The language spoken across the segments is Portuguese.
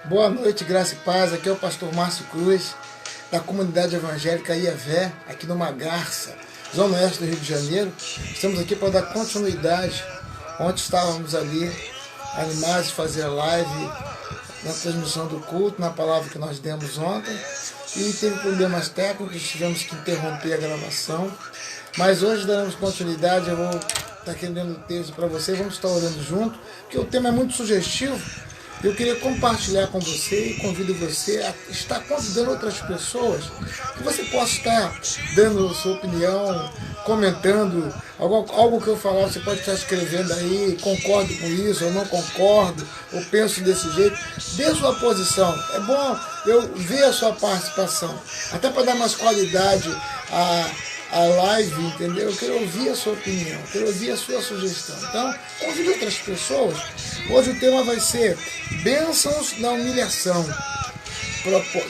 Boa noite, graça e paz. Aqui é o pastor Márcio Cruz, da comunidade evangélica IAVÉ, aqui no Magarça, zona oeste do Rio de Janeiro. Estamos aqui para dar continuidade. Ontem estávamos ali, animados de fazer a live na transmissão do culto, na palavra que nós demos ontem. E teve problemas técnicos, tivemos que interromper a gravação. Mas hoje daremos continuidade, eu vou estar aqui lendo o texto para você, vamos estar orando junto, porque o tema é muito sugestivo. Eu queria compartilhar com você e convido você a estar convidando outras pessoas, que você possa estar dando a sua opinião, comentando, algo que eu falar, você pode estar escrevendo aí, concordo com isso, ou não concordo, ou penso desse jeito. Dê sua posição, é bom eu ver a sua participação, até para dar mais qualidade a live, entendeu? Eu quero ouvir a sua opinião, quero ouvir a sua sugestão. Então, convide outras pessoas. Hoje o tema vai ser bênçãos na humilhação.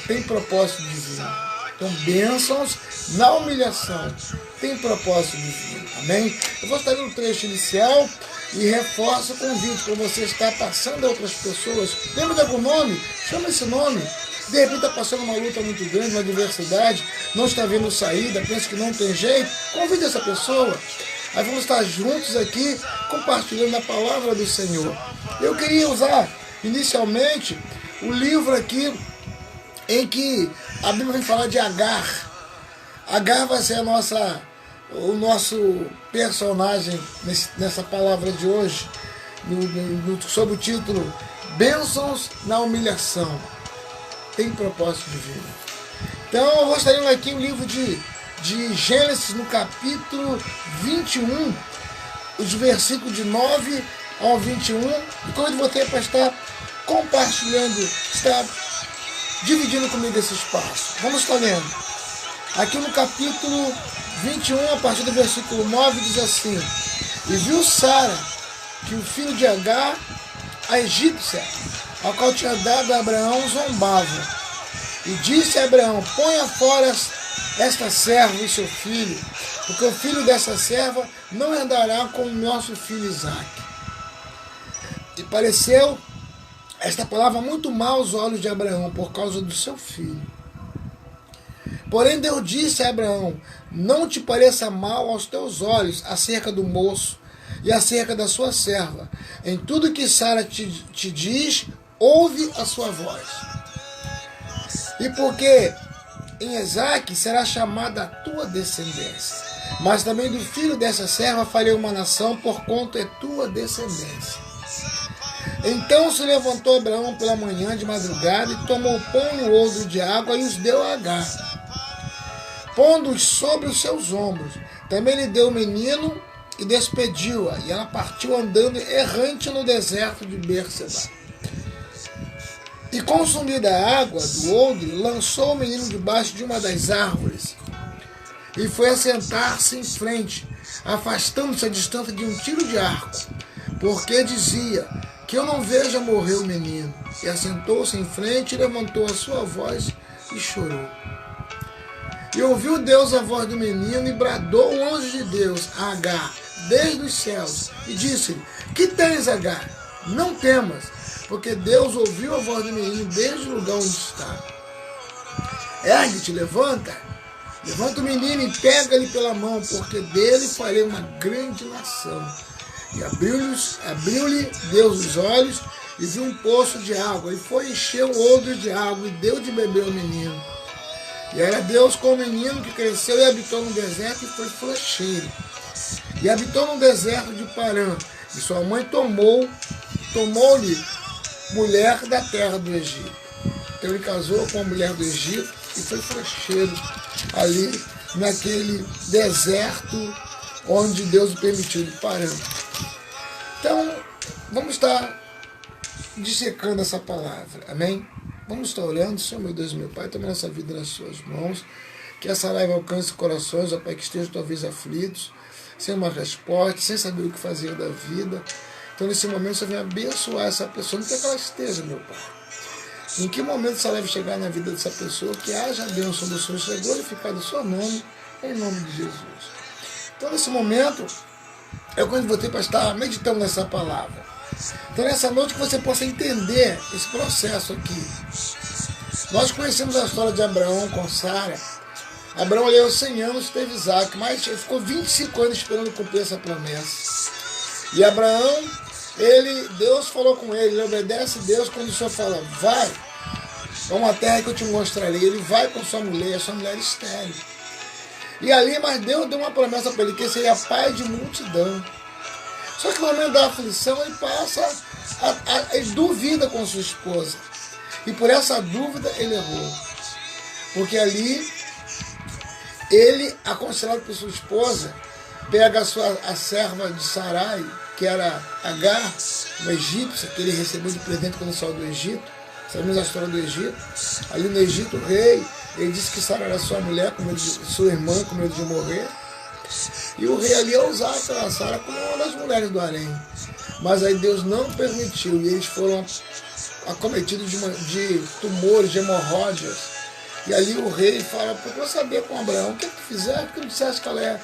Tem propósito divino. Então, bênçãos na humilhação. Tem propósito divino. Amém? Eu vou estar no trecho inicial e reforço o convite para você estar passando a outras pessoas. Lembra de algum nome? Chama esse nome. De repente está passando uma luta muito grande, uma adversidade, não está vendo saída, pensa que não tem jeito, convide essa pessoa. Aí vamos estar juntos aqui, compartilhando a palavra do Senhor. Eu queria usar, inicialmente, o livro aqui, em que a Bíblia vem falar de Agar. Agar vai ser o nosso personagem nessa palavra de hoje, sob o título Bênçãos na Humilhação. Tem propósito divino. Então eu vou estar lendo aqui o livro de Gênesis, no capítulo 21, os versículos de 9 ao 21, e convido você para estar compartilhando, estar dividindo comigo esse espaço. Vamos estar lendo. Aqui no capítulo 21, a partir do versículo 9, diz assim: E viu Sara que o filho de Agar, a egípcia, ao qual tinha dado a Abraão, zombava. E disse a Abraão: Ponha fora esta serva e seu filho, porque o filho dessa serva não herdará com o nosso filho Isaque. E pareceu esta palavra muito mal aos olhos de Abraão, por causa do seu filho. Porém Deus disse a Abraão: Não te pareça mal aos teus olhos acerca do moço e acerca da sua serva. Em tudo que Sara te diz, ouve a sua voz. E porque em Isaque será chamada a tua descendência, mas também do filho dessa serva farei uma nação, porquanto é tua descendência. Então se levantou Abraão pela manhã de madrugada e tomou pão e um odre de água e os deu a Agar, pondo-os sobre os seus ombros. Também lhe deu o menino e despediu-a, e ela partiu andando errante no deserto de Berseba. E consumida a água do odre, lançou o menino debaixo de uma das árvores e foi assentar-se em frente, afastando-se a distância de um tiro de arco, porque dizia: que eu não veja morrer o menino. E assentou-se em frente e levantou a sua voz e chorou. E ouviu Deus a voz do menino e bradou o anjo de Deus a Agar desde os céus e disse-lhe: Que tens, Agar? Não temas, porque Deus ouviu a voz do menino desde o lugar onde está. Ergue-te, levanta o menino e pega-lhe pela mão, porque dele farei uma grande nação. E abriu-lhe Deus os olhos e viu um poço de água, e foi encher um odre de água e deu de beber ao menino. E era Deus com o menino, que cresceu e habitou no deserto e foi flecheiro. E habitou no deserto de Parã. E sua mãe tomou-lhe mulher da terra do Egito. Então ele casou com a mulher do Egito e foi flecheiro ali naquele deserto onde Deus o permitiu, de Parã. Então, vamos estar dissecando essa palavra, amém? Vamos estar orando. Senhor, meu Deus e meu Pai, toma nossa vida nas suas mãos, que essa live alcance corações, ó Pai, que estejam talvez aflitos, sem uma resposta, sem saber o que fazer da vida. Então, nesse momento, você vem abençoar essa pessoa, não quer que ela esteja, meu Pai. Em que momento essa live chegar na vida dessa pessoa, que haja a bênção do Senhor, seja glorificado o seu nome, em nome de Jesus. Então, nesse momento, eu convido você para estar meditando nessa palavra. Então nessa noite que você possa entender esse processo aqui. Nós conhecemos a história de Abraão com Sara. Abraão ali aos 100 anos teve Isaac, mas ele ficou 25 anos esperando cumprir essa promessa. E Abraão, Deus falou com ele, ele obedece a Deus quando o Senhor fala, vai, é uma terra que eu te mostrarei. Ele vai com sua mulher estéril. E ali, mas Deus deu uma promessa para ele, que ele seria pai de multidão. Só que no momento da aflição, ele passa, ele duvida com sua esposa. E por essa dúvida, ele errou. Porque ali, ele, aconselhado por sua esposa, pega a serva de Sarai, que era Agar, uma egípcia, que ele recebeu de presente quando saiu do Egito. Sabemos a história do Egito. Ali no Egito, o rei, ele disse que Sara era sua mulher, sua irmã, com medo de morrer. E o rei ali ia usar aquela Sara como uma das mulheres do harém. Mas aí Deus não permitiu, e eles foram acometidos de tumores, de hemorróidas. E ali o rei fala, procura saber com Abraão, o que tu fizer? Porque não disseste que ela é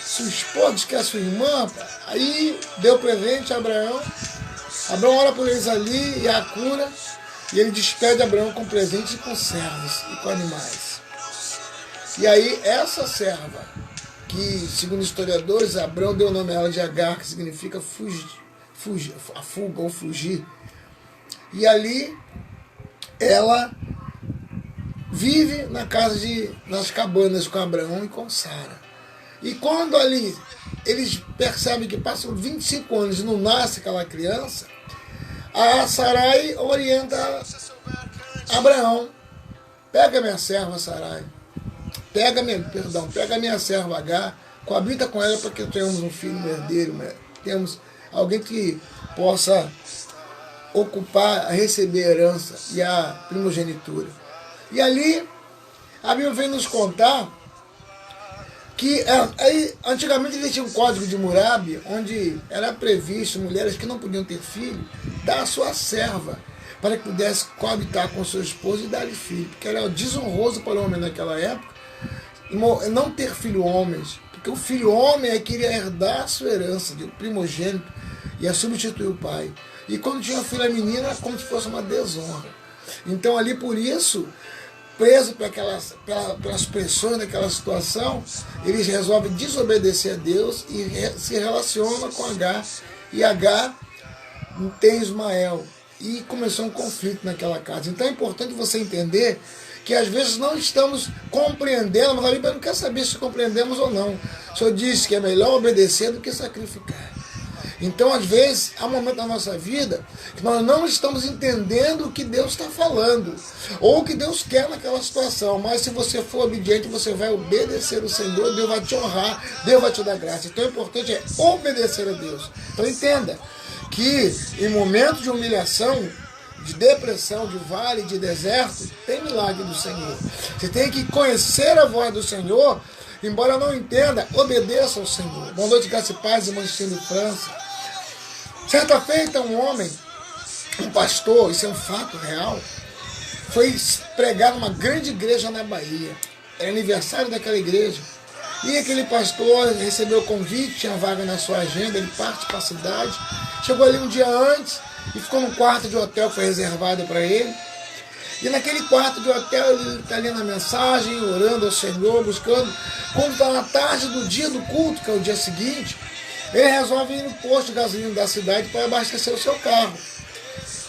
sua esposa, que é sua irmã? Aí deu presente a Abraão. Abraão ora por eles ali e a cura. E ele despede Abraão com presentes e com servos e com animais. E aí essa serva, que segundo historiadores, Abraão deu o nome a ela de Agar, que significa a fuga ou fugir. E ali ela vive nas cabanas com Abraão e com Sara. E quando ali eles percebem que passam 25 anos e não nasce aquela criança, a Sarai orienta Abraão, pega minha serva Sarai, pega minha serva Agar, coabita com ela para que tenhamos um filho, um herdeiro, temos alguém que possa ocupar, receber a herança e a primogenitura. E ali a Bíblia vem nos contar que antigamente eles tinham um código de Hammurabi, onde era previsto mulheres que não podiam ter filho, dar a sua serva, para que pudesse coabitar com seu esposo e dar-lhe filho, porque era desonroso para o homem naquela época não ter filho homens, porque o filho homem é que iria herdar a sua herança de primogênito, ia substituir o pai. E quando tinha filha menina, era como se fosse uma desonra. Então ali por isso, preso pelas pressões daquela situação, eles resolvem desobedecer a Deus e se relacionam com Agar. E Agar tem Ismael. E começou um conflito naquela casa. Então é importante você entender que às vezes não estamos compreendendo, mas a Bíblia não quer saber se compreendemos ou não. O Senhor disse que é melhor obedecer do que sacrificar. Então, às vezes, há um momento na nossa vida que nós não estamos entendendo o que Deus está falando, ou o que Deus quer naquela situação. Mas se você for obediente, você vai obedecer o Senhor, Deus vai te honrar, Deus vai te dar graça. Então, o importante é obedecer a Deus. Então, entenda que em momentos de humilhação, de depressão, de vale, de deserto, tem milagre do Senhor. Você tem que conhecer a voz do Senhor, embora não entenda, obedeça ao Senhor. Boa noite, graça e paz, irmão Estilo França. Certa feita, um homem, um pastor, isso é um fato real, foi pregar numa grande igreja na Bahia. Era aniversário daquela igreja. E aquele pastor recebeu o convite, tinha vaga na sua agenda, ele parte para a cidade. Chegou ali um dia antes e ficou num quarto de hotel que foi reservado para ele. E naquele quarto de hotel ele está ali na mensagem, orando ao Senhor, buscando. Quando está na tarde do dia do culto, que é o dia seguinte, ele resolve ir no posto de gasolina da cidade para abastecer o seu carro.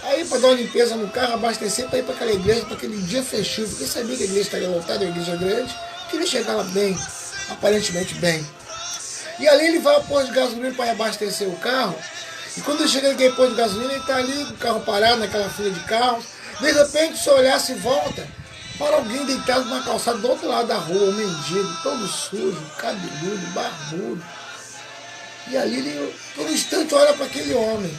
Aí, para dar uma limpeza no carro, abastecer para ir para aquela igreja, para aquele dia festivo, porque sabia que a igreja estaria lotada, a igreja grande, queria chegar lá bem, aparentemente bem. E ali ele vai ao posto de gasolina para abastecer o carro, e quando ele chega naquele posto de gasolina, ele está ali com o carro parado, naquela fila de carros. De repente, se olhar, se volta para alguém deitado na calçada do outro lado da rua, um mendigo, todo sujo, cabeludo, barbudo. E ali ele, por um instante, olha para aquele homem.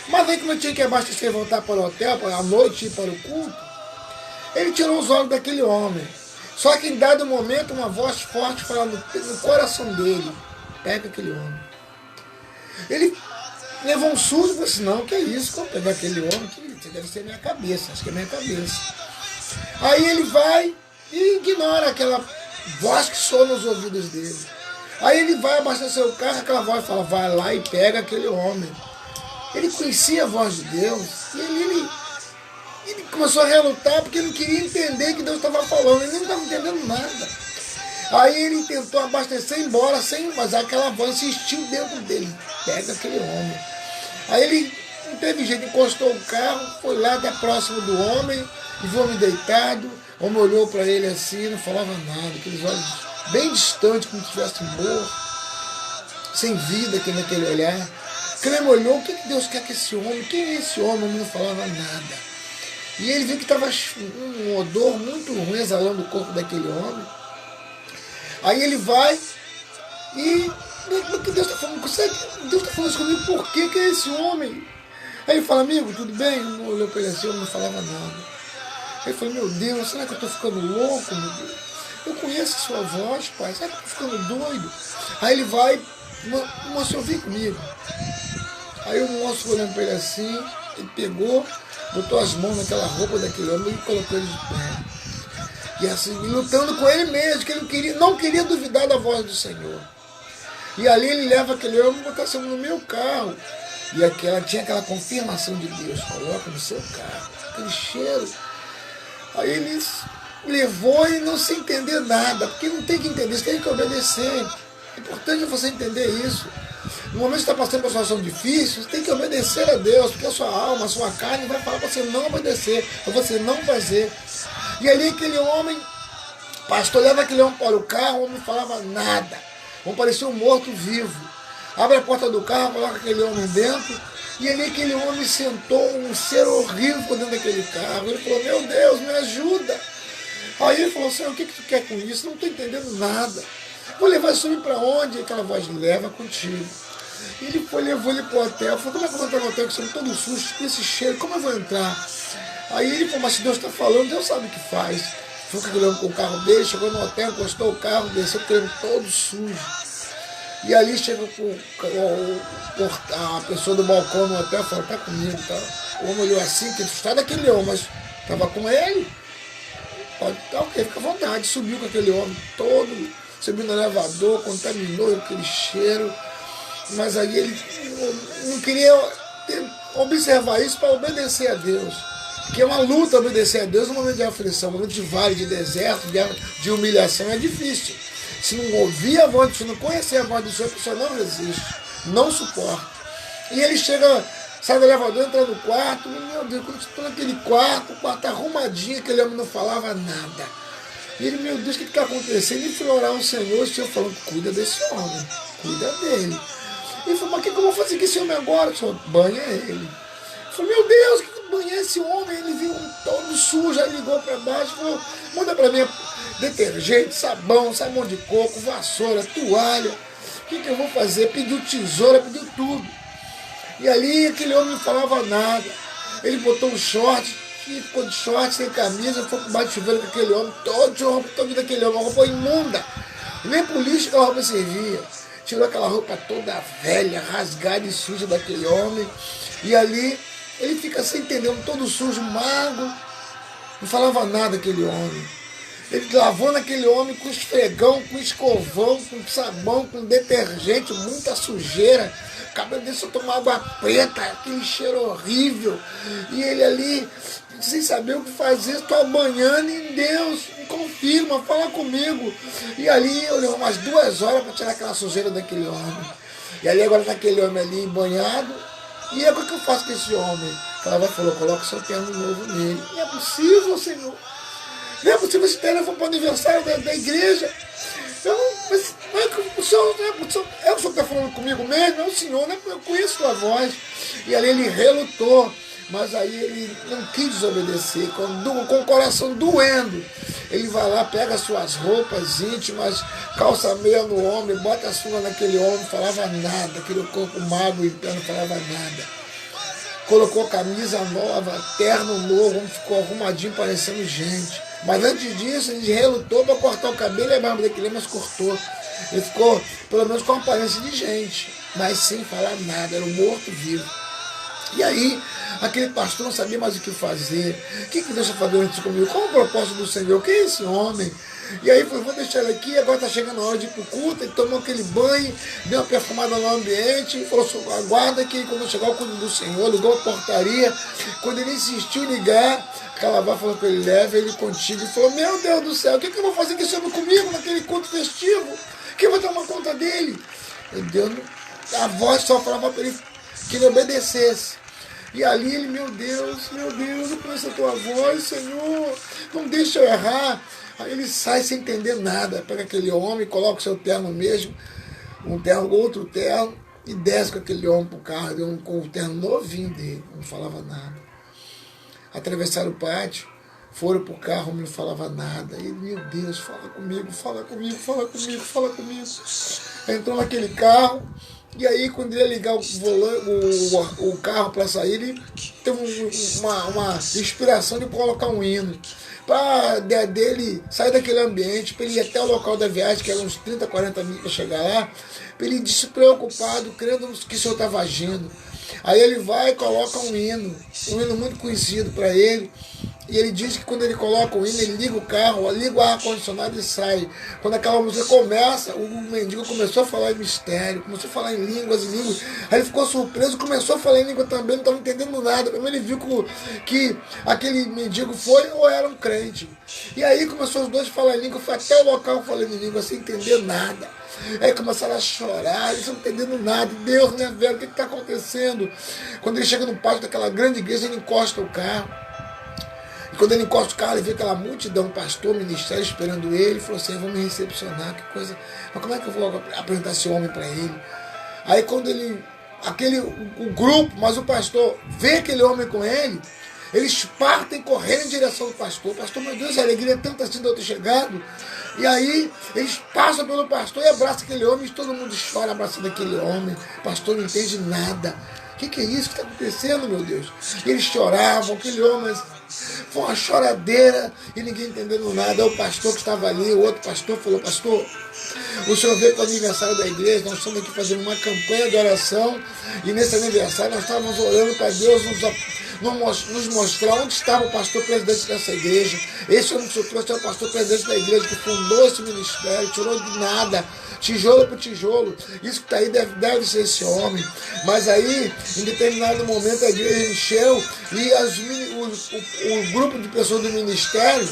Mas aí, como ele tinha que abastecer e voltar para o hotel, para a noite ir para o culto, ele tirou os olhos daquele homem. Só que em dado momento, uma voz forte fala no coração dele: pega aquele homem. Ele levou um susto e falou assim: não, que é isso, como pegar aquele homem? Que deve ser minha cabeça, acho que é minha cabeça. Aí ele vai e ignora aquela voz que soa nos ouvidos dele. Aí ele vai abastecer o carro, aquela voz fala: vai lá e pega aquele homem. Ele conhecia a voz de Deus. E ele começou a relutar porque ele não queria entender que Deus estava falando. Ele não estava entendendo nada. Aí ele tentou abastecer e ir embora, mas aquela voz insistiu dentro dele. Pega aquele homem. Aí ele não teve jeito, encostou o carro, foi lá até próximo do homem, e viu o homem deitado. O homem olhou para ele assim, não falava nada, aqueles olhos bem distantes, como se estivesse morto, sem vida aqui naquele olhar. Aquele homem olhou, o que Deus quer com esse homem? Quem é esse homem? O homem não falava nada. E ele viu que estava um odor muito ruim exalando o corpo daquele homem. Aí ele vai e... O que Deus está falando? Deus está falando isso comigo, por que é esse homem? Aí ele fala, amigo, tudo bem? Ele olhou para ele assim, o homem não falava nada. Aí ele falou, meu Deus, será que eu estou ficando louco, meu Deus? Eu conheço a sua voz, pai, será que eu estou ficando doido? Aí ele vai, moço, vem comigo. Aí o moço olhando para ele assim, ele pegou, botou as mãos naquela roupa daquele homem e colocou ele de pé. E assim, lutando com ele mesmo, que ele não queria duvidar da voz do Senhor. E ali ele leva aquele homem e botou assim no meu carro. E ela tinha aquela confirmação de Deus, coloca no seu carro, aquele cheiro. Aí ele levou e não se entender nada, porque não tem que entender, você tem que obedecer. É importante você entender isso. No momento que você está passando por uma situação difícil, você tem que obedecer a Deus, porque a sua alma, a sua carne vai falar para você não obedecer, para você não fazer. E ali aquele homem, pastor leva aquele homem para o carro, o homem não falava nada. O homem parecia um morto-vivo. Abre a porta do carro, coloca aquele homem dentro, e ali aquele homem sentou um ser horrível dentro daquele carro. Ele falou, meu Deus, me ajuda. Aí ele falou, Senhor, o que tu quer com isso? Não estou entendendo nada. Vou levar esse homem para onde? E aquela voz, leva contigo. E ele foi, levou ele para o hotel. Falou, como é que eu vou entrar no hotel com esse homem todo sujo, com esse cheiro, como eu vou entrar? Aí ele falou, mas se Deus está falando, Deus sabe o que faz. Foi com o carro dele, chegou no hotel, encostou o carro, desceu com ele todo sujo. E ali chegou a pessoa do balcão no hotel e falou, tá comigo, tá? O homem olhou assim, que assustado daquele homem, mas estava com ele. Pode tá ok, fica à vontade. Subiu com aquele homem todo, subiu no elevador, contaminou aquele cheiro. Mas aí ele não queria observar isso para obedecer a Deus. Porque é uma luta obedecer a Deus no momento de aflição, no momento de vale, de deserto, de humilhação, é difícil. Se não ouvir a voz, se não conhecer a voz do Senhor, a pessoa não resiste, não suporta. E ele chega, sai do elevador, entra no quarto, e, meu Deus, quando estou naquele quarto, o quarto arrumadinho, aquele homem não falava nada. E ele, meu Deus, o que está acontecendo? Ele foi orar ao Senhor, o Senhor falando, cuida desse homem, cuida dele. Ele falou, mas o que eu vou fazer com esse homem agora? O Senhor, banha ele. Ele falou, meu Deus, que banhar esse homem? Ele viu todo sujo, aí ligou para baixo, falou, manda para mim detergente, sabão de coco, vassoura, toalha. O que eu vou fazer? Pediu tesoura, pediu tudo. E ali aquele homem não falava nada. Ele botou um short, ficou de short, sem camisa, foi para baixo de chuveiro com aquele homem, todo daquele homem, uma roupa imunda. Nem pro lixo aquela roupa servia. Tirou aquela roupa toda velha, rasgada e suja daquele homem. E ali ele fica sem entender, todo sujo, magro. Não falava nada aquele homem. Ele lavou naquele homem com esfregão, com escovão, com sabão, com detergente, muita sujeira. O cabelo dele só tomava água preta, aquele cheiro horrível. E ele ali, sem saber o que fazer, estou banhando em Deus, me confirma, fala comigo. E ali eu levei umas 2 horas para tirar aquela sujeira daquele homem. E ali agora está aquele homem ali banhado. E agora o que eu faço com esse homem? Ela falou, coloca o seu terno novo nele. Não é possível, Senhor. Não é possível esse terno foi para o aniversário da igreja. Mas não é que o Senhor é o Senhor que está falando comigo mesmo, é o Senhor, né? Eu conheço a sua voz. E ali ele relutou, mas aí ele não quis desobedecer, com o coração doendo. Ele vai lá, pega as suas roupas íntimas, calça meia no homem, bota a sua naquele homem, não falava nada, aquele corpo magro e não falava nada. Colocou camisa nova, terno novo, o homem ficou arrumadinho, parecendo gente. Mas antes disso, ele relutou para cortar o cabelo e a barba daquele, mas cortou. Ele ficou, pelo menos, com a aparência de gente, mas sem falar nada, era um morto-vivo. E aí, aquele pastor não sabia mais o que fazer. O que Deus está fazendo isso comigo? Qual o propósito do Senhor? Quem é esse homem? E aí falou, vou deixar ele aqui, agora está chegando a hora de ir para o culto. Ele tomou aquele banho, deu uma perfumada no ambiente, falou, aguarda que quando eu chegar o culto do Senhor, ligou a portaria. Quando ele insistiu em ligar, aquela voz falou para ele, leva ele contigo. E falou, meu Deus do céu, o que eu vou fazer com esse homem comigo naquele culto festivo? Quem vai tomar conta dele? E Deus, a voz só falava para ele que ele obedecesse. E ali ele, meu Deus, eu conheço a tua voz, Senhor, não deixa eu errar. Aí ele sai sem entender nada, pega aquele homem, coloca o seu terno mesmo, um terno, outro terno, e desce com aquele homem pro carro, com o terno novinho dele, não falava nada. Atravessaram o pátio, foram pro carro, o homem não falava nada. E ele, meu Deus, fala comigo. Entrou naquele carro, e aí quando ele ia ligar o carro para sair, ele teve uma inspiração de colocar um hino. Para dele sair daquele ambiente, para ele ir até o local da viagem, que era uns 30, 40 minutos para chegar lá, para ele ir despreocupado, crendo que o Senhor estava agindo. Aí ele vai e coloca um hino muito conhecido para ele. E ele diz que quando ele coloca o hino, ele liga o carro, liga o ar-condicionado e sai. Quando aquela música começa, o mendigo começou a falar em mistério, começou a falar em línguas. Aí ele ficou surpreso, começou a falar em língua também, não estava entendendo nada. Primeiro ele viu que aquele mendigo foi ou era um crente. E aí começou os dois a falar em língua, foi até o local falando em língua, sem entender nada. Aí começaram a chorar, eles não entendendo nada. Deus, né, velho, o que está acontecendo? Quando ele chega no pátio daquela grande igreja, ele encosta o carro. E quando ele encosta o carro, ele vê aquela multidão, pastor, ministério, esperando ele. Ele falou assim, vamos me recepcionar, que coisa. Mas como é que eu vou apresentar esse homem para ele? Aí quando o grupo, mas o pastor vê aquele homem com ele, eles partem correndo em direção ao pastor. Pastor, meu Deus, a alegria é tanta assim de eu ter chegado. E aí eles passam pelo pastor e abraçam aquele homem, e todo mundo chora abraçando aquele homem. O pastor não entende nada. O que é isso que está acontecendo, meu Deus? E eles choravam, aquele homem, foi uma choradeira e ninguém entendendo nada. O pastor que estava ali, o outro pastor falou, pastor, o senhor veio para o aniversário da igreja, nós estamos aqui fazendo uma campanha de oração, e nesse aniversário nós estávamos orando para Deus nos mostrar onde estava o pastor presidente dessa igreja. Esse homem que o senhor trouxe é o pastor presidente da igreja que fundou esse ministério, tirou de nada, tijolo por tijolo. Isso que está aí deve ser esse homem. Mas aí, em determinado momento, a igreja encheu e o grupo de pessoas do ministério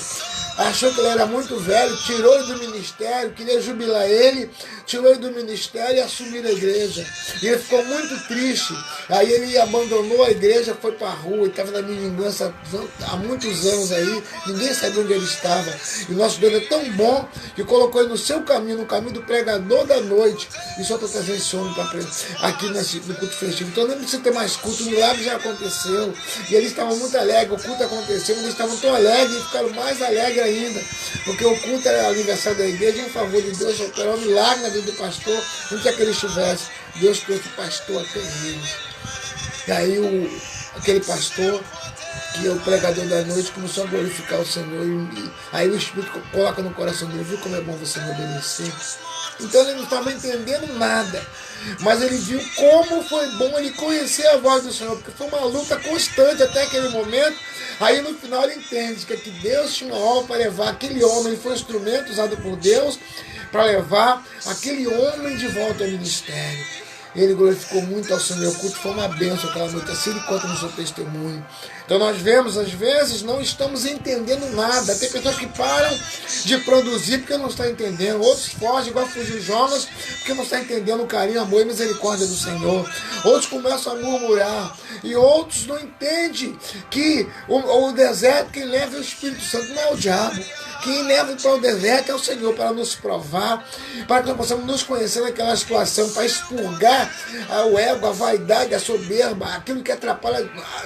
achou que ele era muito velho, tirou ele do ministério, queria jubilar ele, tirou ele do ministério e assumiu a igreja. E ele ficou muito triste. Aí ele abandonou a igreja, foi para a rua, e estava na mendigança há muitos anos aí, ninguém sabia onde ele estava. E o nosso Deus é tão bom que colocou ele no seu caminho, no caminho do pregador da noite. E só para trazer esse homem aqui no culto festivo. Então nem precisa ter mais culto, o milagre já aconteceu. E eles estavam muito alegres, o culto aconteceu, eles estavam tão alegres e ficaram mais alegres ainda, porque o culto era aniversário da igreja, em favor de Deus, operar um milagre na vida do pastor, onde quer que ele estivesse. Deus trouxe o pastor até eles. E aí aquele pastor, que é o pregador da noite, começou a glorificar o Senhor. E aí o Espírito coloca no coração dele, viu como é bom você me obedecer? Então ele não estava entendendo nada, mas ele viu como foi bom ele conhecer a voz do Senhor, porque foi uma luta constante até aquele momento. Aí no final ele entende que Deus tinha uma obra para levar aquele homem, ele foi um instrumento usado por Deus para levar aquele homem de volta ao ministério. Ele glorificou muito ao Senhor. O culto foi uma bênção aquela noite, assim ele conta no seu testemunho. Então nós vemos, às vezes, não estamos entendendo nada. Tem pessoas que param de produzir porque não estão entendendo. Outros fogem, igual fugiu Jonas, porque não estão entendendo o carinho, amor e misericórdia do Senhor. Outros começam a murmurar. E outros não entendem que o deserto, quem leva é o Espírito Santo, não é o diabo. Quem leva para o deserto é o Senhor, para nos provar, para que nós possamos nos conhecer naquela situação, para expurgar o ego, a vaidade, a soberba, aquilo que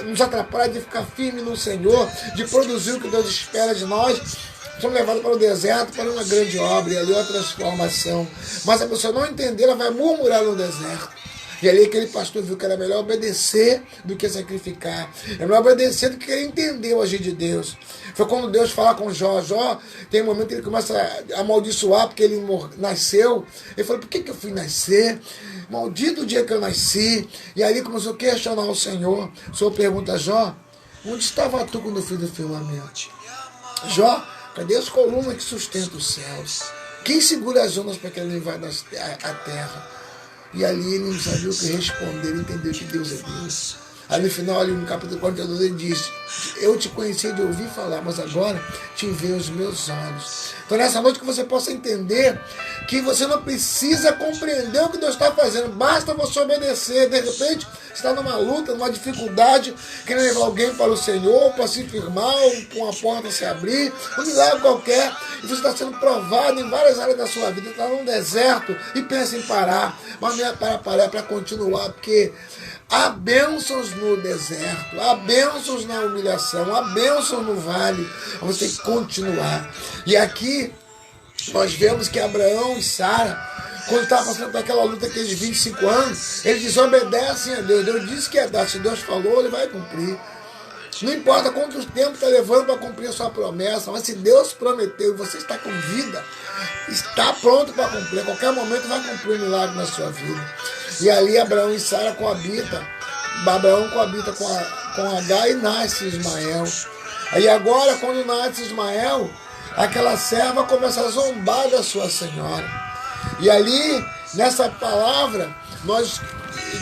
nos atrapalha de ficar firme no Senhor, de produzir o que Deus espera de nós. Somos levados para o deserto, para uma grande obra, e ali outra transformação. Mas a pessoa não entender, ela vai murmurar no deserto. E ali aquele pastor viu que era melhor obedecer do que sacrificar. É melhor obedecer do que querer entender o agir de Deus. Foi quando Deus fala com Jó. Jó tem um momento que ele começa a amaldiçoar porque ele nasceu. Ele falou, por que eu fui nascer? Maldito o dia que eu nasci. E aí começou a questionar o Senhor. O Senhor pergunta a Jó, onde estava tu quando eu fiz o firmamento? Jó, cadê as colunas que sustentam os céus? Quem segura as ondas para que ele invada a terra? E ali ele não sabia o que responder, ele entendeu que Deus é Deus. Aí no final, ali no capítulo 42, ele diz, eu te conheci de ouvir falar, mas agora te vejo os meus olhos. Então nessa noite que você possa entender que você não precisa compreender o que Deus está fazendo, basta você obedecer. De repente, você está numa luta, numa dificuldade, querendo levar alguém para o Senhor, para se firmar, com a porta se abrir, um milagre qualquer, e você está sendo provado em várias áreas da sua vida, está num deserto e pensa em parar, mas não é para parar, é para continuar, porque há bênçãos no deserto, há bênçãos na humilhação, há bênçãos no vale, mas você tem que continuar. E aqui nós vemos que Abraão e Sara, quando estava passando por aquela luta, aqueles 25 anos, eles desobedecem a Deus. Deus disse que ia dar, se Deus falou, ele vai cumprir. Não importa quanto tempo está levando para cumprir a sua promessa, mas se Deus prometeu e você está com vida, está pronto para cumprir. A qualquer momento vai cumprir um milagre na sua vida. E ali Abraão e Sara coabitam. Abraão coabita com Agar e nasce Ismael. Aí agora, quando nasce Ismael, aquela serva começa a zombar da sua senhora. E ali, nessa palavra, nós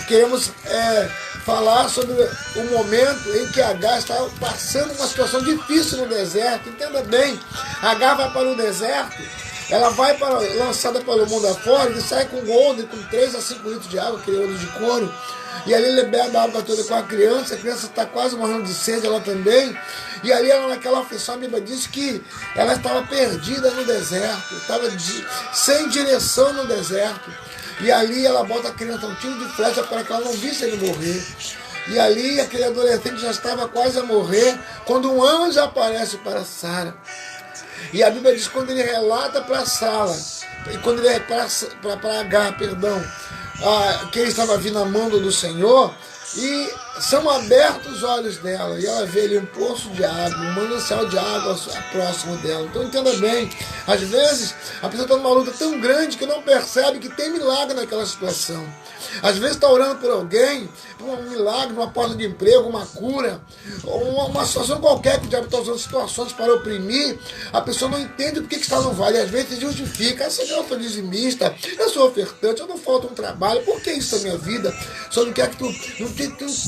queremos falar sobre o momento em que Agar estava passando uma situação difícil no deserto. Entenda bem, Agar vai para o deserto, ela vai lançada pelo mundo afora e sai com odre, com 3 a 5 litros de água, aquele odre de couro. E ali ele bebe a água toda com a criança está quase morrendo de sede, ela também. E ali ela, naquela aflição, a Bíblia diz que ela estava perdida no deserto, estava sem direção no deserto. E ali ela bota a criança um tiro de flecha para que ela não visse ele morrer. E ali aquele adolescente já estava quase a morrer, quando um anjo aparece para Sara. E a Bíblia diz que quando ele relata para Sara, quando ele para Agar, perdão, que ele estava vindo a mão do Senhor, e são abertos os olhos dela, e ela vê ali um poço de água, um manancial de água próximo dela. Então entenda bem, às vezes a pessoa está numa luta tão grande que não percebe que tem milagre naquela situação. Às vezes está orando por alguém, por um milagre, uma porta de emprego, uma cura, uma situação qualquer que o diabo está usando situações para oprimir. A pessoa não entende por que está no vale. Às vezes justifica, Senhor, eu sou dizimista, eu sou ofertante, eu não falta um trabalho, por que isso na minha vida? Só não quer que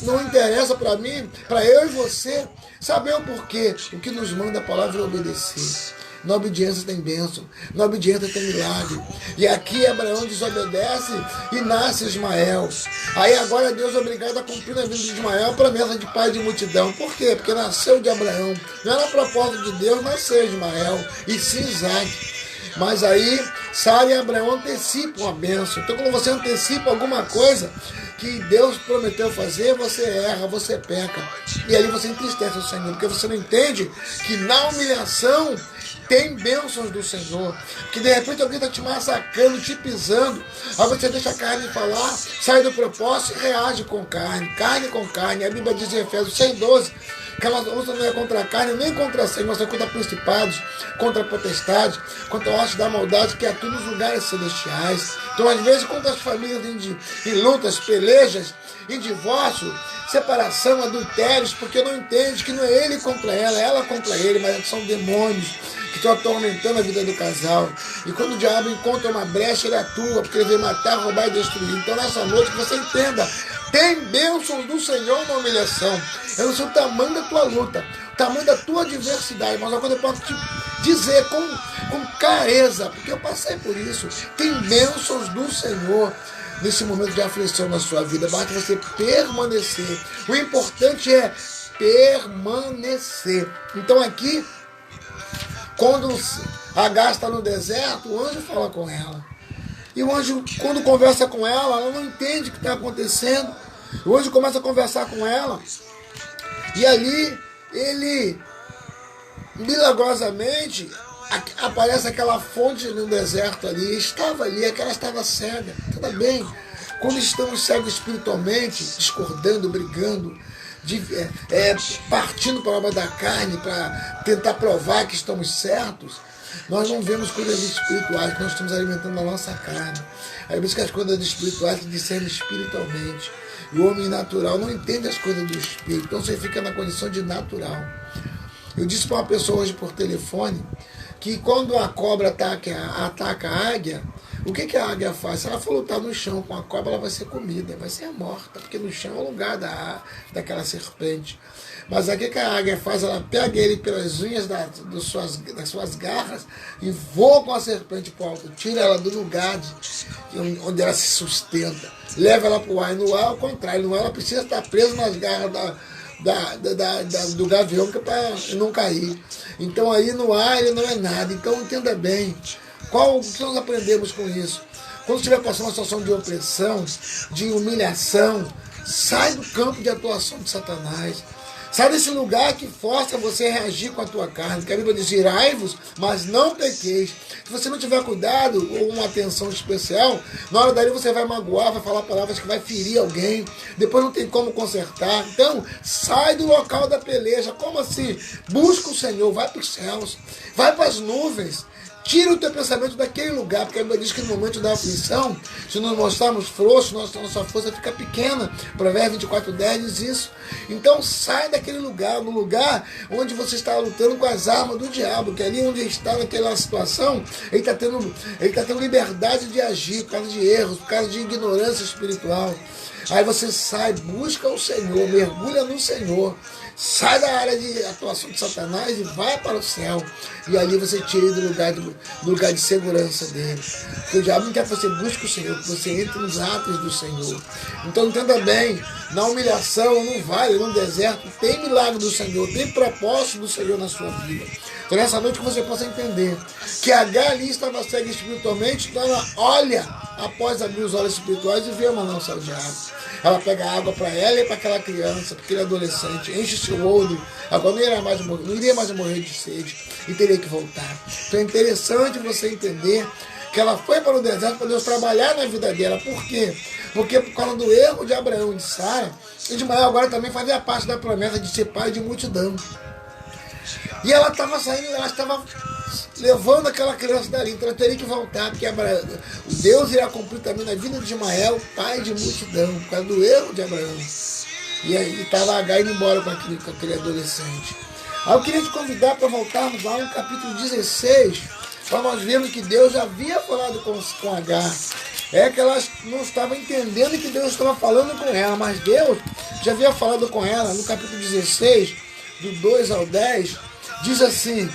não interessa para mim, para eu e você, saber o porquê. O que nos manda a palavra é obedecer. Na obediência tem bênção, na obediência tem milagre. E aqui Abraão desobedece e nasce Ismael. Aí agora Deus é obrigado a cumprir na vida de Ismael a promessa de pai de multidão. Por quê? Porque nasceu de Abraão. Não era propósito de Deus nascer Ismael, e sim Isaac. Mas aí Sara e Abraão antecipam a bênção. Então quando você antecipa alguma coisa que Deus prometeu fazer, você erra, você peca. E aí você entristece o Senhor, porque você não entende que na humilhação tem bênçãos do Senhor, que de repente alguém está te massacrando, te pisando, aí você deixa a carne falar, sai do propósito e reage com carne com carne. A Bíblia diz em Efésios 6,12, que a nossa luta não é contra a carne, nem contra a sangue, mas é contra principados, contra potestades, contra a hoste da maldade que atua nos lugares celestiais. Então, às vezes, contra as famílias em lutas, pelejas, em divórcio, separação, adultérios, porque não entende que não é ele contra ela contra ele, mas são demônios que estão atormentando a vida do casal. E quando o diabo encontra uma brecha, ele atua, porque ele veio matar, roubar e destruir. Então, nessa noite, que você entenda, tem bênçãos do Senhor na humilhação. Eu não sei o tamanho da tua luta, o tamanho da tua adversidade, mas uma coisa eu posso te dizer com clareza, porque eu passei por isso. Tem bênçãos do Senhor nesse momento de aflição na sua vida. Basta você permanecer. O importante é permanecer. Então aqui, quando Agar está no deserto, o anjo fala com ela. E o anjo, quando conversa com ela, ela não entende o que está acontecendo. O anjo começa a conversar com ela. E ali, ele, milagrosamente, aparece aquela fonte no deserto ali. Estava ali, aquela estava cega. Tudo bem. Quando estamos cegos espiritualmente, discordando, brigando, partindo para a obra da carne, para tentar provar que estamos certos, nós não vemos coisas espirituais, que nós estamos alimentando a nossa carne. Aí por isso que as coisas espirituais se discernem espiritualmente. E o homem natural não entende as coisas do espírito, então você fica na condição de natural. Eu disse para uma pessoa hoje por telefone que quando a cobra ataca a águia, o que a águia faz? Se ela for lutar no chão com a cobra, ela vai ser comida, vai ser morta, porque no chão é o lugar daquela serpente. Mas aí o que a águia faz? Ela pega ele pelas unhas das suas garras e voa com a serpente para o alto, tira ela do lugar onde ela se sustenta, leva ela para o ar. E no ar, ao contrário, no ar ela precisa estar presa nas garras do gavião para não cair. Então aí no ar ele não é nada. Então entenda bem, o que nós aprendemos com isso? Quando estiver passando uma situação de opressão, de humilhação, sai do campo de atuação de Satanás. Sai desse lugar que força você a reagir com a tua carne. Porque a Bíblia diz, irai-vos, mas não pequeis. Se você não tiver cuidado ou uma atenção especial, na hora dali você vai magoar, vai falar palavras que vai ferir alguém. Depois não tem como consertar. Então, sai do local da peleja. Como assim? Busca o Senhor, vai para os céus, vai para as nuvens. Tira o teu pensamento daquele lugar, porque a Bíblia diz que no momento da aflição, se nos mostrarmos frouxos, nossa força fica pequena. Provérbios 24:10 diz isso. Então sai daquele lugar, no lugar onde você está lutando com as armas do diabo, que ali onde está naquela situação, ele está tendo liberdade de agir por causa de erros, por causa de ignorância espiritual. Aí você sai, busca o Senhor, mergulha no Senhor. Sai da área de atuação de Satanás e vai para o céu. E ali você tira ele do lugar de segurança dele. Porque o diabo não quer que você busque o Senhor, que você entre nos atos do Senhor. Então entenda bem, na humilhação, no vale, no deserto, tem milagre do Senhor, tem propósito do Senhor na sua vida. Então nessa noite que você possa entender que Agar ali estava cega espiritualmente, então ela olha após abrir os olhos espirituais e vê uma lança de água. Ela pega água para ela e para aquela criança, para aquele adolescente, enche seu odre, agora não iria mais morrer de sede e teria que voltar. Então é interessante você entender que ela foi para o deserto para Deus trabalhar na vida dela. Por quê? Porque por causa do erro de Abraão e de Sara, Ismael agora também fazia parte da promessa de ser pai de multidão. E ela estava saindo, ela estava levando aquela criança dali, então ela teria que voltar, porque Deus irá cumprir também na vida de Ismael, pai de multidão, por causa do erro de Abraão. E aí estava Agar indo embora com aquele adolescente. Aí eu queria te convidar para voltarmos lá no capítulo 16, para nós vermos que Deus já havia falado com Agar. É que ela não estava entendendo que Deus estava falando com ela, mas Deus já havia falado com ela. No capítulo 16, do 2 ao 10, diz assim: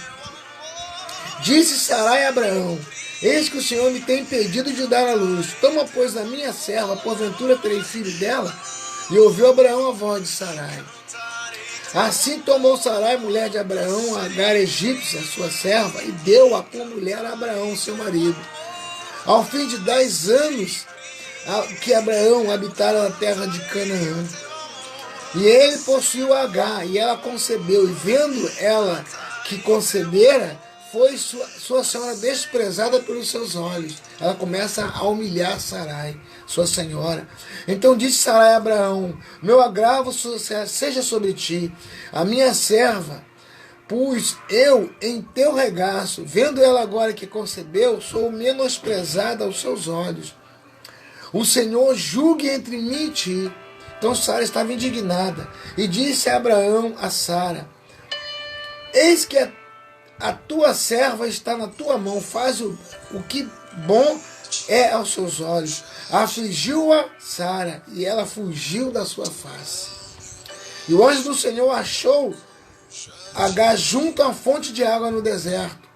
disse Sarai a Abraão: eis que o Senhor me tem impedido de dar à luz. Toma, pois, a minha serva, porventura terei filho dela? E ouviu Abraão a voz de Sarai. Assim tomou Sarai, mulher de Abraão, Agar egípcia, sua serva, e deu-a por mulher a Abraão, seu marido. Ao fim de 10 anos que Abraão habitara na terra de Canaã. E ele possuiu Agar, e ela concebeu, e vendo ela que concebera, foi sua senhora desprezada pelos seus olhos. Ela começa a humilhar Sarai, sua senhora. Então disse Sarai a Abraão: meu agravo seja sobre ti, a minha serva, pois eu em teu regaço, vendo ela agora que concebeu, sou menosprezada aos seus olhos. O Senhor julgue entre mim e ti. Então Sara estava indignada e disse a Abraão a Sara: eis que a tua serva está na tua mão, faz o que bom é aos seus olhos. Afligiu-a Sara, e ela fugiu da sua face. E o anjo do Senhor achou Agar junto à fonte de água no deserto,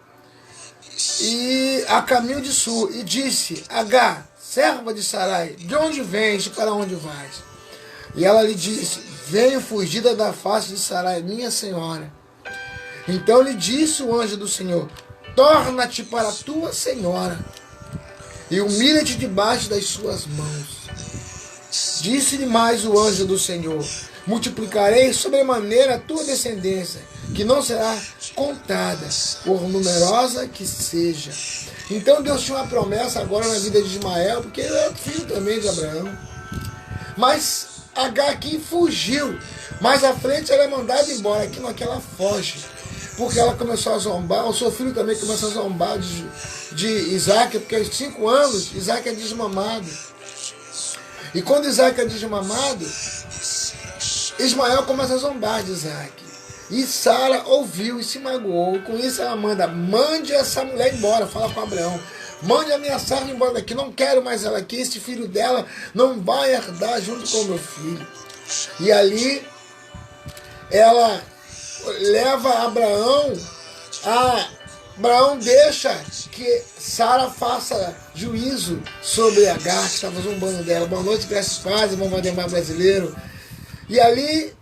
e a caminho de sul, e disse: Agar, serva de Sarai, de onde vens e para onde vais? E ela lhe disse: venho fugida da face de Sarai, minha senhora. Então lhe disse o anjo do Senhor: torna-te para a tua senhora e humilha-te debaixo das suas mãos. Disse-lhe mais o anjo do Senhor: multiplicarei sobremaneira a tua descendência, que não será contada, por numerosa que seja. Então Deus tinha uma promessa agora na vida de Ismael, porque ele era filho também de Abraão. Mas Agar aqui fugiu. Mais à frente ela é mandada embora. Aqui não, aqui ela foge. Porque ela começou a zombar. O seu filho também começa a zombar de Isaac, porque aos 5 anos Isaac é desmamado. E quando Isaac é desmamado, Ismael começa a zombar de Isaac. E Sara ouviu e se magoou. Com isso ela mande essa mulher embora. Fala com Abraão. Mande a minha Sara embora daqui. Não quero mais ela aqui. Esse filho dela não vai herdar junto com o meu filho. E ali ela leva Abraão. Abraão deixa que Sara faça juízo sobre Agar, que estava zombando dela. Boa noite, graças a Deus, irmão Valdemar brasileiro. E ali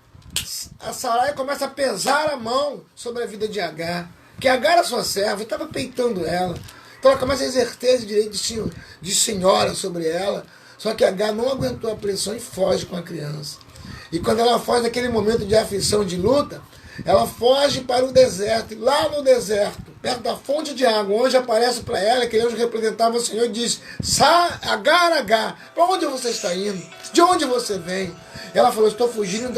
a Sarai começa a pesar a mão sobre a vida de Agar, que Agar era sua serva, estava peitando ela. Então ela começa a exercer esse direito de senhora sobre ela. Só que Agar não aguentou a pressão e foge com a criança. E quando ela foge daquele momento de aflição, de luta, ela foge para o deserto. E lá no deserto, perto da fonte de água, onde aparece para ela, que anjo representava o Senhor, e diz: Agar, Agar, para onde você está indo? De onde você vem? Ela falou: estou fugindo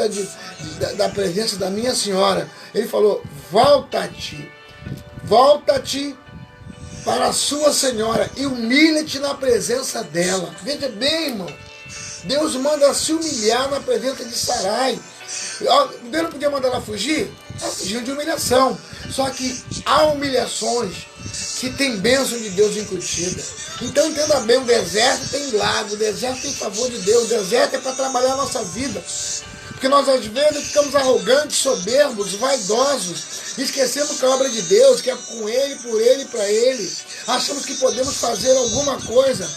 da presença da minha senhora. Ele falou: volta-te para a sua senhora e humilha-te na presença dela. Veja bem, irmão, Deus manda se humilhar na presença de Sarai. Deus não podia mandar ela fugir? Ela fugiu de humilhação. Só que há humilhações que tem bênção de Deus incutida. Então entenda bem, o deserto tem lago, o deserto tem favor de Deus, o deserto é para trabalhar a nossa vida. Porque nós às vezes ficamos arrogantes, soberbos, vaidosos, esquecemos que a obra de Deus, que é com Ele, por Ele e para Ele. Achamos que podemos fazer alguma coisa.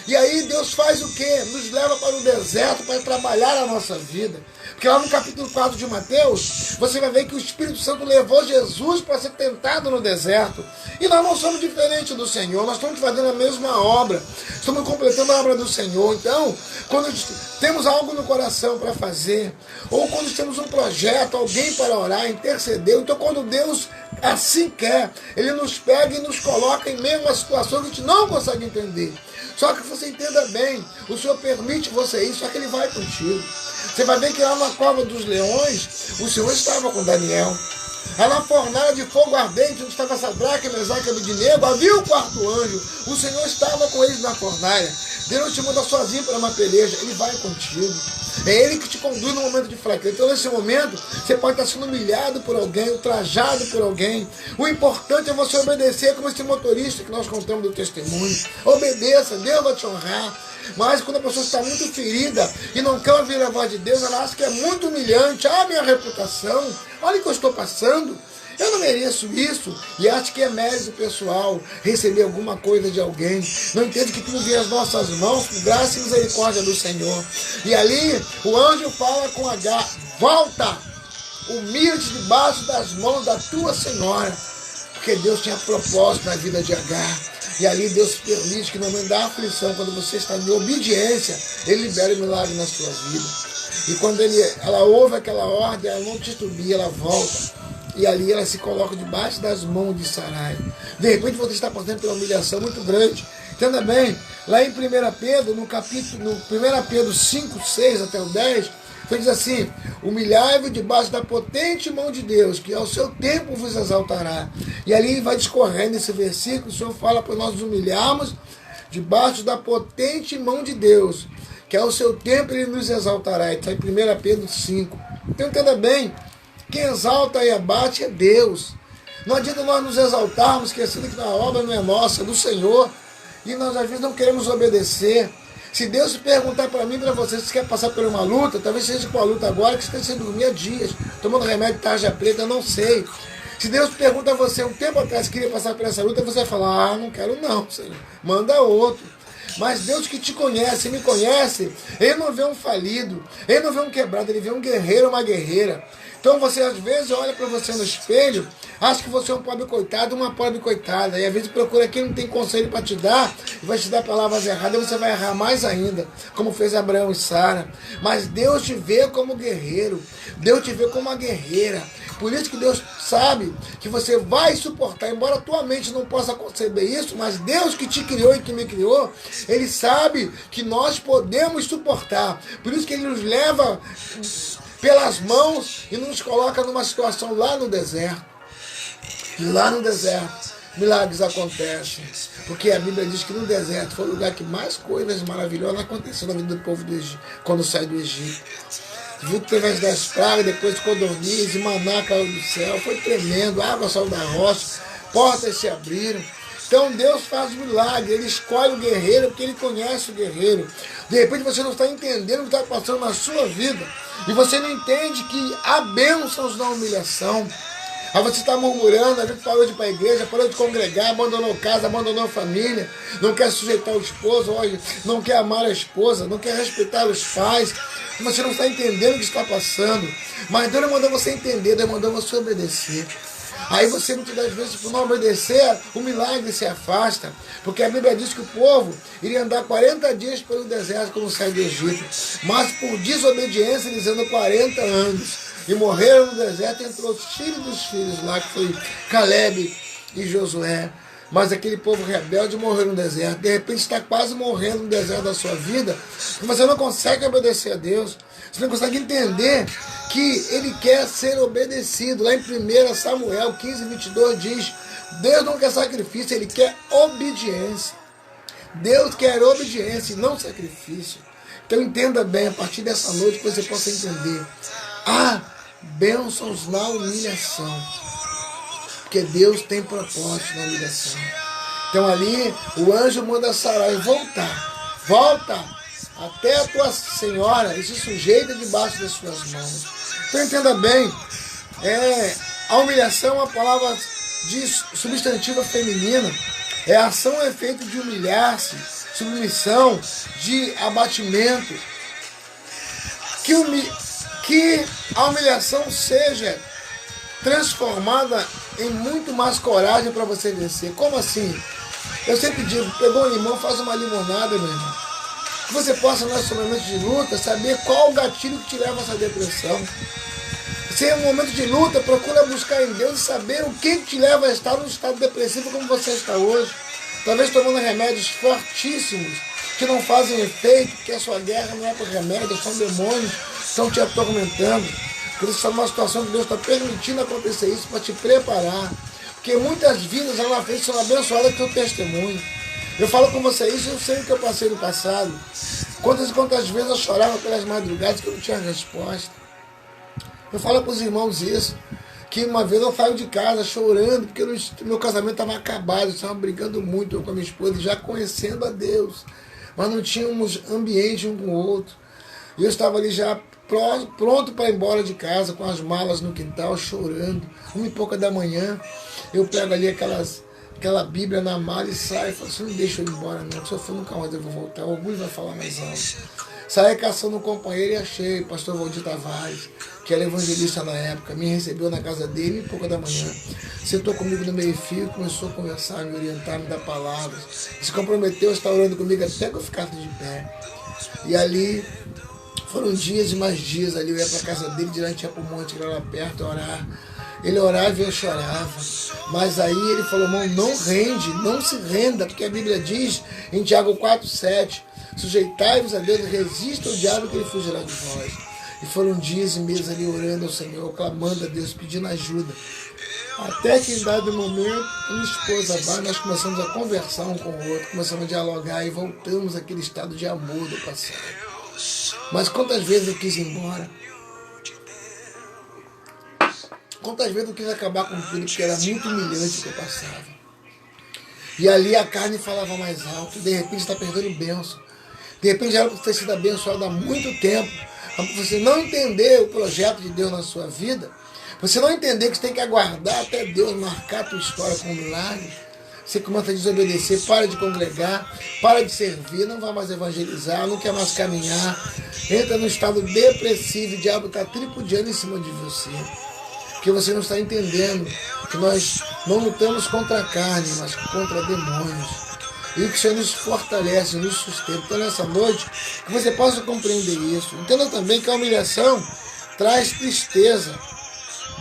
E aí Deus faz o quê? Nos leva para o deserto para trabalhar a nossa vida. Porque lá no capítulo 4 de Mateus, você vai ver que o Espírito Santo levou Jesus para ser tentado no deserto. E nós não somos diferentes do Senhor, nós estamos fazendo a mesma obra. Estamos completando a obra do Senhor. Então, quando temos algo no coração para fazer, ou quando temos um projeto, alguém para orar, interceder, então quando Deus assim quer, Ele nos pega e nos coloca em meio a uma situação que a gente não consegue entender. Só que você entenda bem, o Senhor permite você ir, só que Ele vai contigo. Você vai ver que lá na cova dos leões, o Senhor estava com Daniel. Lá na fornalha de fogo ardente, onde estava Sadraque, Mesaque e Abednego, havia o quarto anjo. O Senhor estava com eles na fornalha. Deus não te manda sozinho para uma peleja, Ele vai contigo. É Ele que te conduz no momento de fraqueza. Então nesse momento, você pode estar sendo humilhado por alguém, ultrajado por alguém. O importante é você obedecer, como esse motorista que nós contamos do testemunho. Obedeça, Deus vai te honrar. Mas quando a pessoa está muito ferida e não quer ouvir a voz de Deus, ela acha que é muito humilhante. Ah, minha reputação, olha o que eu estou passando. Eu não mereço isso. E acho que é mérito pessoal receber alguma coisa de alguém. Não entende que tudo vem às nossas mãos por graça e misericórdia do Senhor. E ali o anjo fala com Agar: volta, humilha-te debaixo das mãos da tua senhora. Porque Deus tinha propósito na vida de Agar. E ali Deus permite que no momento da aflição, quando você está em obediência, Ele libera o milagre na sua vida. E quando ela ouve aquela ordem, ela não titubia, ela volta. E ali ela se coloca debaixo das mãos de Sarai. De repente você está passando por uma humilhação muito grande. Entenda bem, lá em 1 Pedro, no 1 Pedro 5, 6 até o 10, diz assim: humilhai-vos debaixo da potente mão de Deus, que ao seu tempo vos exaltará. E ali vai discorrendo esse versículo, o Senhor fala para nós nos humilharmos debaixo da potente mão de Deus, que ao seu tempo Ele nos exaltará. Está em 1 Pedro 5. Então entenda bem, quem exalta e abate é Deus. Não adianta nós nos exaltarmos, esquecendo que a obra não é nossa, é do Senhor. E nós às vezes não queremos obedecer. Se Deus perguntar para mim e para você se quer passar por uma luta, talvez seja com a luta agora, que você esteja sem dormir há dias, tomando remédio de tarja preta, eu não sei. Se Deus pergunta a você um tempo atrás, queria passar por essa luta, você vai falar: não quero não, Senhor, manda outro. Mas Deus que te conhece, me conhece, Ele não vê um falido, Ele não vê um quebrado, Ele vê um guerreiro, uma guerreira. Então você às vezes olha para você no espelho, acha que você é um pobre coitado, uma pobre coitada, e às vezes procura quem não tem conselho para te dar, e vai te dar palavras erradas, e você vai errar mais ainda, como fez Abraão e Sara. Mas Deus te vê como guerreiro, Deus te vê como uma guerreira. Por isso que Deus sabe que você vai suportar, embora a tua mente não possa conceber isso, mas Deus que te criou e que me criou, Ele sabe que nós podemos suportar. Por isso que Ele nos leva pelas mãos e nos coloca numa situação lá no deserto. E lá no deserto, milagres acontecem. Porque a Bíblia diz que no deserto foi o lugar que mais coisas maravilhosas aconteceram na vida do povo do Egito, quando saiu do Egito. Viu que teve as 10 pragas, depois codorniz e maná caiu do céu. Foi tremendo, a água saiu da rocha, portas se abriram. Então Deus faz milagre, Ele escolhe o guerreiro porque Ele conhece o guerreiro. De repente você não está entendendo o que está passando na sua vida. E você não entende que há bênçãos na humilhação. Aí você está murmurando, a gente parou de ir para a igreja, parou de congregar, abandonou casa, abandonou a família, não quer sujeitar o esposo, não quer amar a esposa, não quer respeitar os pais. Você não está entendendo o que está passando. Mas Deus não mandou você entender, Deus mandou você obedecer. Aí você, muitas das vezes, por não obedecer, o milagre se afasta. Porque a Bíblia diz que o povo iria andar 40 dias pelo deserto quando sai do Egito. Mas por desobediência eles andam 40 anos. E morreram no deserto entre os filhos dos filhos lá, que foi Caleb e Josué. Mas aquele povo rebelde morreu no deserto. De repente está quase morrendo no deserto da sua vida. E você não consegue obedecer a Deus. Você não consegue entender que Ele quer ser obedecido. Lá em 1 Samuel 15:22 diz: Deus não quer sacrifício, Ele quer obediência. Deus quer obediência e não sacrifício. Então entenda bem, a partir dessa noite, que você possa entender. Há bênçãos na humilhação. Porque Deus tem propósito na humilhação. Então ali o anjo manda Sarai voltar. Volta até a tua senhora e se sujeita debaixo das suas mãos. Então entenda bem. A humilhação é uma palavra de substantiva feminina. É a ação ou efeito de humilhar-se, submissão, de abatimento. Que a humilhação seja transformada em muito mais coragem para você vencer. Como assim? Eu sempre digo, pegou um limão, faz uma limonada, meu irmão. Que você possa, nesse momento de luta, saber qual o gatilho que te leva a essa depressão. Se é um momento de luta, procura buscar em Deus e saber o que te leva a estar num estado depressivo como você está hoje. Talvez tomando remédios fortíssimos, que não fazem efeito, porque a sua guerra não é por remédios, são demônios que estão te atormentando. Por isso, é uma situação que Deus está permitindo acontecer isso para te preparar. Porque muitas vidas lá na frente são abençoadas com o testemunho. Eu falo com você isso, eu sei o que eu passei no passado. Quantas e quantas vezes eu chorava pelas madrugadas que eu não tinha resposta. Eu falo para os irmãos isso, que uma vez eu saio de casa chorando, porque meu casamento estava acabado, eu estava brigando muito eu com a minha esposa, já conhecendo a Deus. Mas não tínhamos ambiente um com o outro. E eu estava ali já pronto para ir embora de casa, com as malas no quintal, chorando. 1h pouca da manhã, eu pego ali aquela Bíblia na mala e saio. Falo assim, não deixa eu ir embora não, se eu for nunca mais eu vou voltar, o orgulho vai falar mais alto. Saí caçando um companheiro e achei, pastor Valdir Tavares, que era evangelista na época, me recebeu na casa dele 1h pouca da manhã. Sentou comigo no meio-fio, começou a conversar, me orientar, me dar palavras. Se comprometeu a estar orando comigo até que eu ficasse de pé. E ali foram dias e mais dias ali, eu ia para a casa dele, direto ia para o monte, que era lá perto, orar. Ele orava e eu chorava. Mas aí ele falou, irmão, não rende, não se renda, porque a Bíblia diz em Tiago 4:7, sujeitai-vos a Deus e resista ao diabo que ele fugirá de vós. E foram dias e meses ali orando ao Senhor, clamando a Deus, pedindo ajuda. Até que em dado momento, minha esposa vai, nós começamos a conversar um com o outro, começamos a dialogar e voltamos àquele estado de amor do passado. Mas quantas vezes eu quis ir embora? Quantas vezes eu quis acabar com tudo, porque era muito humilhante o que eu passava. E ali a carne falava mais alto, de repente está perdendo bênção. De repente era para ter sido abençoado há muito tempo. Mas você não entender o projeto de Deus na sua vida, você não entender que você tem que aguardar até Deus marcar a tua história com um milagre, você começa a desobedecer, para de congregar, para de servir, não vai mais evangelizar, não quer mais caminhar, entra no estado depressivo, o diabo está tripudiando em cima de você. Porque você não está entendendo que nós não lutamos contra a carne, mas contra demônios. E que o Senhor nos fortalece, nos sustenta. Então nessa noite, que você possa compreender isso. Entenda também que a humilhação traz tristeza.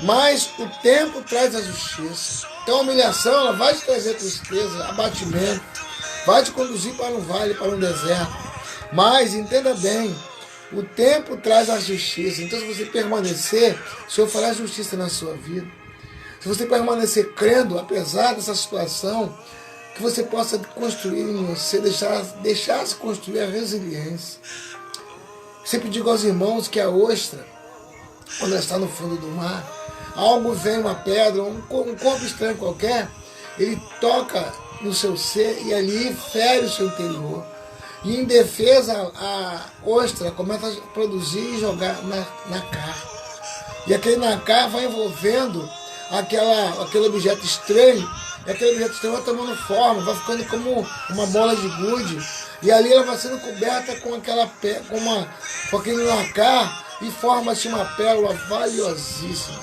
Mas o tempo traz a justiça. Então a humilhação ela vai te trazer tristeza, abatimento, vai te conduzir para um vale, para um deserto. Mas entenda bem, o tempo traz a justiça. Então se você permanecer, o Senhor fará justiça na sua vida. Se você permanecer crendo, apesar dessa situação, que você possa construir em você, deixar-se construir a resiliência. Sempre digo aos irmãos que a ostra, quando ela está no fundo do mar, algo vem, uma pedra, um corpo estranho qualquer, ele toca no seu ser e ali fere o seu interior. E em defesa, a ostra começa a produzir e jogar nacar. E aquele nacar vai envolvendo aquele objeto estranho, e aquele objeto estranho vai tomando forma, vai ficando como uma bola de gude, e ali ela vai sendo coberta com aquele nacar, e forma-se uma pérola valiosíssima.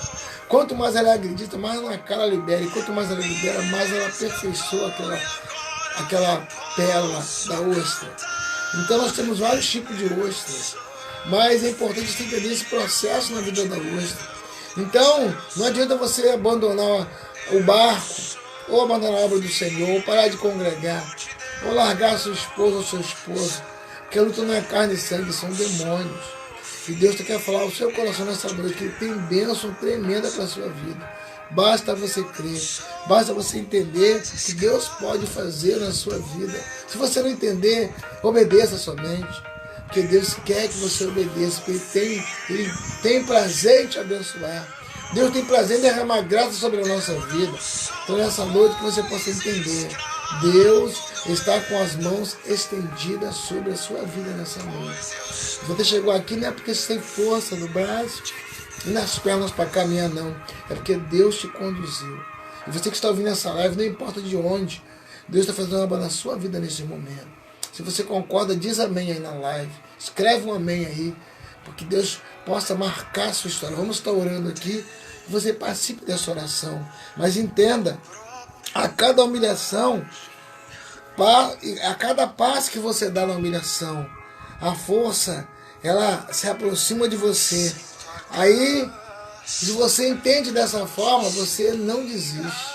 Quanto mais ela é agredida, mais nacar ela libera, e quanto mais ela libera, mais ela aperfeiçoa aquela pérola da ostra. Então nós temos vários tipos de ostras, mas é importante você entender esse processo na vida da ostra. Então, não adianta você abandonar o barco, ou abandonar a obra do Senhor, ou parar de congregar, ou largar sua esposa ou seu esposo, porque a luta não é carne e sangue, são demônios. E Deus quer falar ao seu coração nessa noite que Ele tem bênção tremenda para a sua vida. Basta você crer, basta você entender que Deus pode fazer na sua vida. Se você não entender, obedeça somente. Porque Deus quer que você obedeça, porque Ele tem prazer em te abençoar. Deus tem prazer em derramar graça sobre a nossa vida. Então nessa noite que você possa entender, Deus está com as mãos estendidas sobre a sua vida nessa noite. Se você chegou aqui não é porque você tem força no braço e nas pernas para caminhar, não. É porque Deus te conduziu. E você que está ouvindo essa live, não importa de onde, Deus está fazendo uma obra na sua vida nesse momento. Se você concorda, diz amém aí na live. Escreve um amém aí, porque Deus possa marcar a sua história. Vamos estar orando aqui, você participe dessa oração. Mas entenda, a cada humilhação, a cada passo que você dá na humilhação, a força, ela se aproxima de você. Aí, se você entende dessa forma, você não desiste.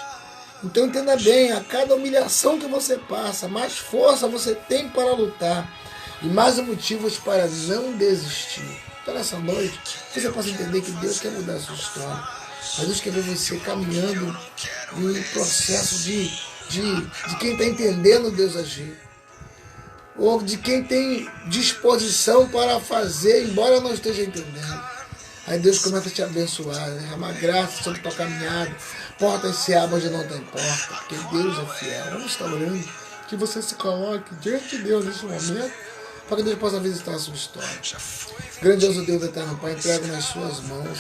Então entenda bem, a cada humilhação que você passa, mais força você tem para lutar e mais motivos para não desistir. Então nessa noite, você possa entender que Deus quer mudar a sua história. Mas Deus quer ver você caminhando em um processo de quem está entendendo Deus agir. Ou de quem tem disposição para fazer, embora não esteja entendendo. Aí Deus começa a te abençoar, derramar graça sobre a tua caminhada. Portas se abrem onde não tem porta, porque Deus é fiel. Vamos estar orando que você se coloque diante de Deus nesse momento, para que Deus possa visitar a sua história. Grandioso Deus eterno Pai, entrego nas suas mãos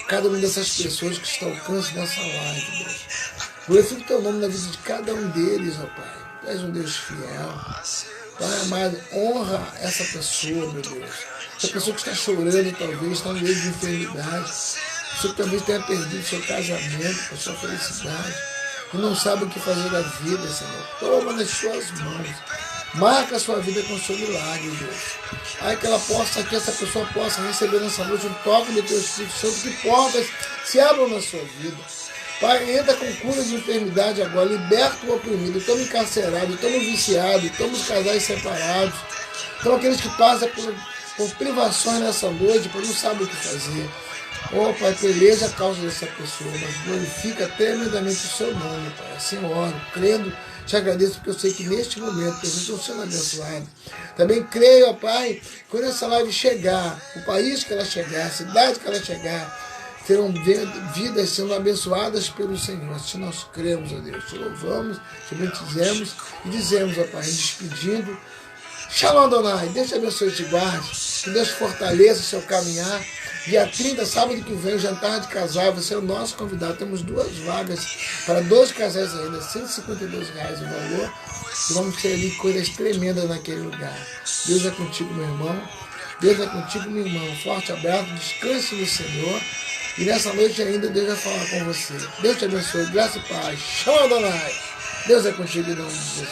cada uma dessas pessoas que estão ao alcance dessa live, Deus. Glorifique o teu nome na vida de cada um deles, ó Pai. Tu és um Deus fiel. Pai amado, honra essa pessoa, meu Deus. Essa pessoa que está chorando, talvez, está no meio de enfermidade. Você que talvez tenha perdido seu casamento, a sua felicidade, e não sabe o que fazer da vida, Senhor. Toma nas suas mãos. Marca a sua vida com o seu milagre, Deus. Aí que essa pessoa possa receber nessa noite um toque do teu Espírito Santo, que portas se abram na sua vida. Pai, entra com cura de enfermidade agora, liberta o oprimido. Estamos encarcerados, estamos viciados, estamos casais separados. Então aqueles que passam por privações nessa noite, porque não sabem o que fazer. Oh, Pai, peleja a causa dessa pessoa, mas glorifica tremendamente o seu nome, Pai. Assim oro, crendo, te agradeço, porque eu sei que neste momento pessoas estão sendo abençoadas. Também creio, ó Pai, quando essa live chegar, o país que ela chegar, a cidade que ela chegar, terão vidas sendo abençoadas pelo Senhor. Assim nós cremos, ó Deus, te louvamos, te bendizemos e dizemos, ó Pai, despedindo, Shalom Adonai, Deus te abençoe e te guarde, que Deus fortaleça o seu caminhar. Dia 30, sábado que vem, jantar de casal, você é o nosso convidado. Temos 2 vagas para 2 casais ainda, R$ 152 o valor. E vamos ter ali coisas tremendas naquele lugar. Deus é contigo, meu irmão. Deus é contigo, minha irmã. Um forte abraço, descanse no Senhor. E nessa noite ainda Deus vai falar com você. Deus te abençoe, graça e paz. Shalom Adonai. Deus é contigo em nome de Jesus.